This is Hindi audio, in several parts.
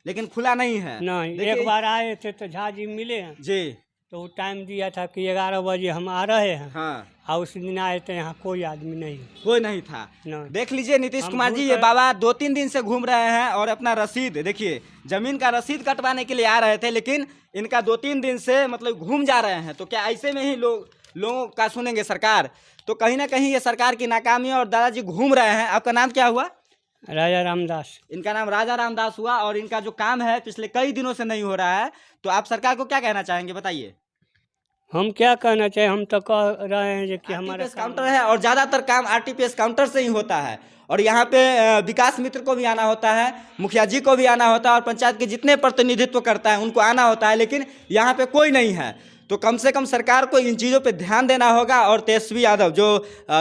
लेकिन खुला नहीं है। नहीं, एक बार आए थे तो झा जी मिले हैं जी। तो वो टाइम दिया था कि 11 बजे हम आ रहे हैं। हाँ। और उस दिन आए थे, यहाँ कोई आदमी नहीं, कोई नहीं था। नहीं। देख लीजिए नीतीश कुमार जी, ये बाबा 2-3 दिन से घूम रहे हैं और अपना रसीद देखिए, जमीन का रसीद कटवाने के लिए आ रहे थे, लेकिन इनका 2-3 दिन से मतलब घूम जा रहे हैं। तो क्या ऐसे में ही लोगों का सुनेंगे सरकार? तो कहीं ना कहीं ये सरकार की नाकामी और दादाजी घूम रहे हैं। आपका नाम क्या हुआ? राजा रामदास। इनका नाम राजा रामदास हुआ और इनका जो काम है पिछले कई दिनों से नहीं हो रहा है। तो आप सरकार को क्या कहना चाहेंगे, बताइए? हम क्या कहना चाहिए, हम तो कह रहे हैं कि हमारा काउंटर है और ज़्यादातर काम आरटीपीएस काउंटर से ही होता है। और यहाँ पे विकास मित्र को भी आना होता है, मुखिया जी को भी आना होता है और पंचायत के जितने प्रतिनिधित्व करता है उनको आना होता है, लेकिन यहाँ पे कोई नहीं है। तो कम से कम सरकार को इन चीज़ों पे ध्यान देना होगा। और तेजस्वी यादव जो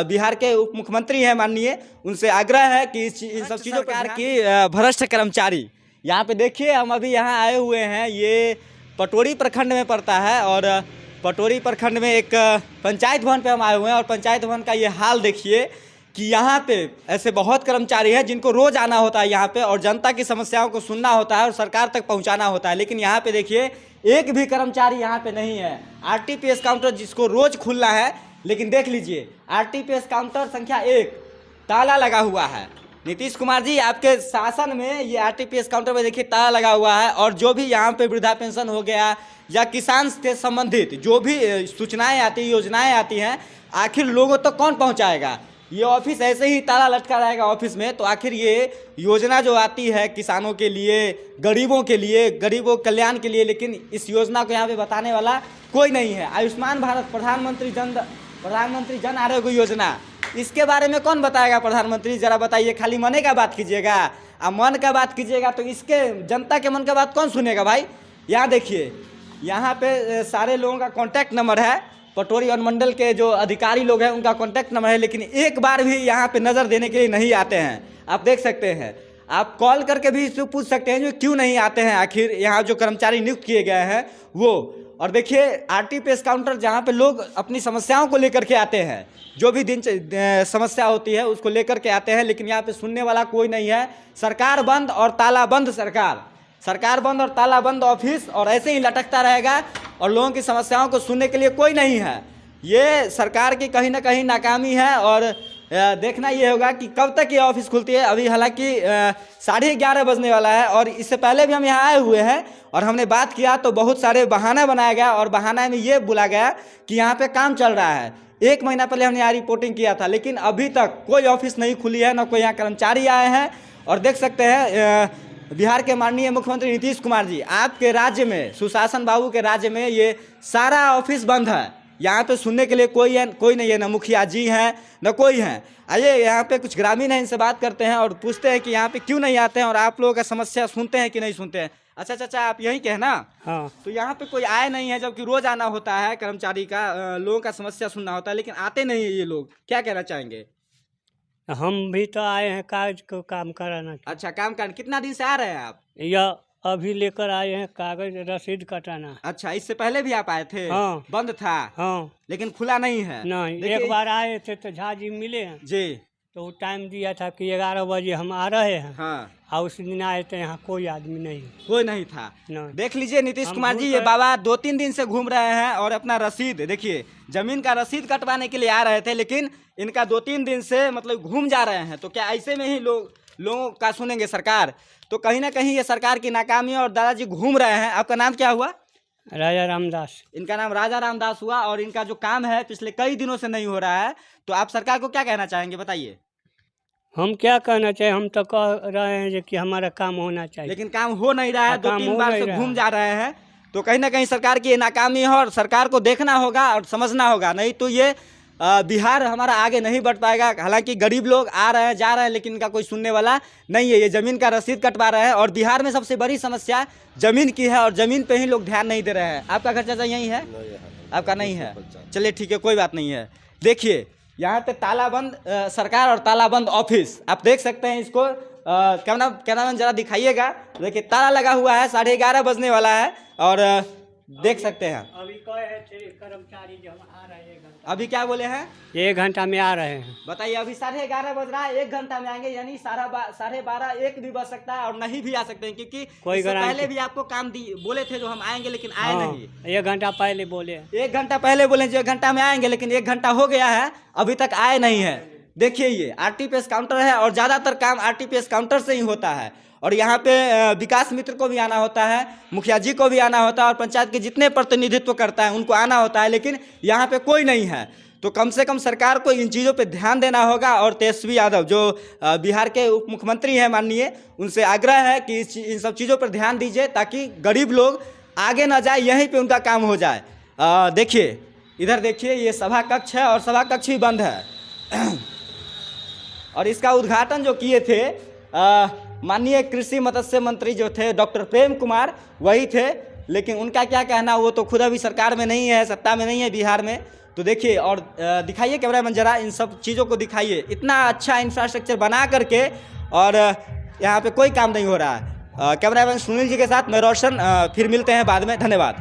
बिहार के उप मुख्यमंत्री हैं माननीय, उनसे आग्रह है कि इन सब चीज़ों पर की भ्रष्ट कर्मचारी। यहाँ पे देखिए, हम अभी यहाँ आए हुए हैं, ये पटोरी प्रखंड में पड़ता है और पटोरी प्रखंड में एक पंचायत भवन पे हम आए हुए हैं। और पंचायत भवन का ये हाल देखिए कि यहाँ पे ऐसे बहुत कर्मचारी हैं जिनको रोज़ आना होता है यहाँ पे और जनता की समस्याओं को सुनना होता है और सरकार तक पहुँचाना होता है। लेकिन यहाँ पे देखिए, एक भी कर्मचारी यहाँ पे नहीं है। आरटीपीएस काउंटर जिसको रोज़ खुलना है, लेकिन देख लीजिए आरटीपीएस काउंटर संख्या 1 ताला लगा हुआ है। नीतीश कुमार जी, आपके शासन में ये आरटीपीएस काउंटर में देखिए ताला लगा हुआ है। और जो भी यहाँ पे वृद्धा पेंशन हो गया या किसान से संबंधित जो भी सूचनाएं आती, योजनाएं आती हैं, आखिर लोगों तक कौन पहुँचाएगा? ये ऑफिस ऐसे ही ताला लटका रहेगा ऑफिस में, तो आखिर ये योजना जो आती है किसानों के लिए, गरीबों कल्याण के लिए, लेकिन इस योजना को यहाँ पे बताने वाला कोई नहीं है। आयुष्मान भारत, प्रधानमंत्री जन आरोग्य योजना, इसके बारे में कौन बताएगा? प्रधानमंत्री जरा बताइए। खाली मन का बात कीजिएगा, अब मन का बात कीजिएगा तो इसके जनता के मन का बात कौन सुनेगा भाई? यहाँ देखिए, यहाँ पे सारे लोगों का कॉन्टैक्ट नंबर है, पटोरी अनुमंडल के जो अधिकारी लोग हैं उनका कॉन्टैक्ट नंबर है, लेकिन एक बार भी यहाँ पे नज़र देने के लिए नहीं आते हैं। आप देख सकते हैं, आप कॉल करके भी इससे पूछ सकते हैं जो क्यों नहीं आते हैं आखिर यहाँ जो कर्मचारी नियुक्त किए गए हैं वो। और देखिए आरटीपीएस काउंटर जहाँ पे लोग अपनी समस्याओं को लेकर के आते हैं, जो भी समस्या होती है उसको लेकर के आते हैं, लेकिन यहाँ पे सुनने वाला कोई नहीं है। सरकार बंद और ताला बंद सरकार बंद और ताला बंद ऑफिस, और ऐसे ही लटकता रहेगा और लोगों की समस्याओं को सुनने के लिए कोई नहीं है। ये सरकार की कहीं ना कहीं नाकामी है और देखना ये होगा कि कब तक ये ऑफिस खुलती है। अभी हालांकि 11:30 बजने वाला है और इससे पहले भी हम यहाँ आए हुए हैं और हमने बात किया तो बहुत सारे बहाना बनाया गया और बहाना में ये बोला गया कि यहाँ पे काम चल रहा है। 1 महीना पहले हमने यहाँ रिपोर्टिंग किया था, लेकिन अभी तक कोई ऑफिस नहीं खुली है, ना कोई यहाँ कर्मचारी आए हैं। और देख सकते हैं बिहार के माननीय मुख्यमंत्री नीतीश कुमार जी, आपके राज्य में, सुशासन बाबू के राज्य में ये सारा ऑफिस बंद है। यहाँ पे सुनने के लिए कोई नहीं है, ना मुखिया जी हैं ना कोई हैं। आइए यहाँ पे कुछ ग्रामीण हैं, इनसे बात करते हैं और पूछते हैं कि यहाँ पे क्यों नहीं आते हैं और आप लोगों का समस्या सुनते हैं कि नहीं सुनते हैं। अच्छा चाचा, आप यहीं के हैं ना? हाँ। तो यहाँ पे कोई आए नहीं है, जबकि रोज आना होता है कर्मचारी का, लोगों का समस्या सुनना होता है, लेकिन आते नहीं है ये लोग। क्या कहना चाहेंगे? हम भी तो आए हैं कागज को काम कराना। अच्छा, काम कराना। कितना दिन से आ रहे हैं आप? या अभी लेकर आए हैं कागज, रसीद कटाना। अच्छा, इससे पहले भी आप आए थे? हाँ। बंद था? हाँ। लेकिन खुला नहीं है? नहीं, एक बार आए थे तो झा जी मिले हैं जी। तो वो टाइम दिया था कि 11 बजे हम आ रहे हैं। हाँ। और उस दिन आए थे, यहाँ कोई आदमी नहीं, कोई नहीं था। नहीं। देख लीजिए नीतीश कुमार जी, ये बाबा 2-3 दिन से घूम रहे हैं और अपना रसीद देखिए, जमीन का रसीद कटवाने के लिए आ रहे थे, लेकिन इनका 2-3 दिन से मतलब घूम जा रहे हैं। तो क्या ऐसे में ही लोगों का सुनेंगे सरकार? तो कहीं ना कहीं ये सरकार की नाकामी और दादाजी घूम रहे हैं। आपका नाम क्या हुआ? राजा रामदास। इनका नाम राजा रामदास हुआ और इनका जो काम है पिछले कई दिनों से नहीं हो रहा है। तो आप सरकार को क्या कहना चाहेंगे, बताइए? हम क्या कहना चाहिए, हम तो कह रहे हैं कि हमारा काम होना चाहिए, लेकिन काम हो नहीं रहा है। 2-3 बार से घूम जा रहे हैं। तो कहीं ना कहीं सरकार की ये नाकामी है और सरकार को देखना होगा और समझना होगा, नहीं तो ये बिहार हमारा आगे नहीं बढ़ पाएगा। हालांकि गरीब लोग आ रहे हैं, जा रहे हैं, लेकिन इनका कोई सुनने वाला नहीं है। ये ज़मीन का रसीद कटवा रहे हैं और बिहार में सबसे बड़ी समस्या ज़मीन की है और ज़मीन पे ही लोग ध्यान नहीं दे रहे हैं। आपका घर चाचा यहीं है? आपका नहीं है? चलिए ठीक है, कोई बात नहीं है। देखिए यहाँ पे तालाबंद सरकार और तालाबंद ऑफिस, आप देख सकते हैं इसको। कैमरा जरा दिखाइएगा। देखिए ताला लगा हुआ है, 11:30 बजने वाला है और देख सकते हैं। अभी कहे थे कर्मचारी जो आ रहे हैं अभी क्या बोले हैं? 1 घंटा में आ रहे हैं। बताइए, अभी 11:30 बज रहा है, 1 घंटा में आएंगे, यानी 12:30 1 भी बज सकता है और नहीं भी आ सकते हैं, क्योंकि कोई इससे गारंटी- पहले भी आपको काम दी बोले थे जो हम आएंगे, लेकिन आए हाँ, नहीं। 1 घंटा पहले बोले। 1 घंटा पहले बोले जो 1 घंटा में आएंगे, लेकिन 1 घंटा हो गया है, अभी तक आए नहीं है। देखिए, ये आरटीपीएस काउंटर है और ज़्यादातर काम आरटीपीएस काउंटर से ही होता है। और यहाँ पे विकास मित्र को भी आना होता है, मुखिया जी को भी आना होता है, और पंचायत के जितने प्रतिनिधित्व करता है उनको आना होता है, लेकिन यहाँ पे कोई नहीं है। तो कम से कम सरकार को इन चीज़ों पे ध्यान देना होगा। और तेजस्वी यादव जो बिहार के उप मुख्यमंत्री हैं माननीय, उनसे आग्रह है कि इन सब चीज़ों पर ध्यान दीजिए, ताकि गरीब लोग आगे ना जाए, यहीं पे उनका काम हो जाए। देखिए, इधर देखिए, ये सभा कक्ष है और सभा कक्ष भी बंद है। और इसका उद्घाटन जो किए थे माननीय कृषि मत्स्य मंत्री जो थे डॉक्टर प्रेम कुमार, वही थे। लेकिन उनका क्या कहना, वो तो खुद अभी सरकार में नहीं है, सत्ता में नहीं है बिहार में। तो देखिए, और दिखाइए कैमरामैन, जरा इन सब चीज़ों को दिखाइए। इतना अच्छा इंफ्रास्ट्रक्चर बना करके और यहाँ पे कोई काम नहीं हो रहा है। कैमरामैन सुनील जी के साथ मैं रोशन, फिर मिलते हैं बाद में। धन्यवाद।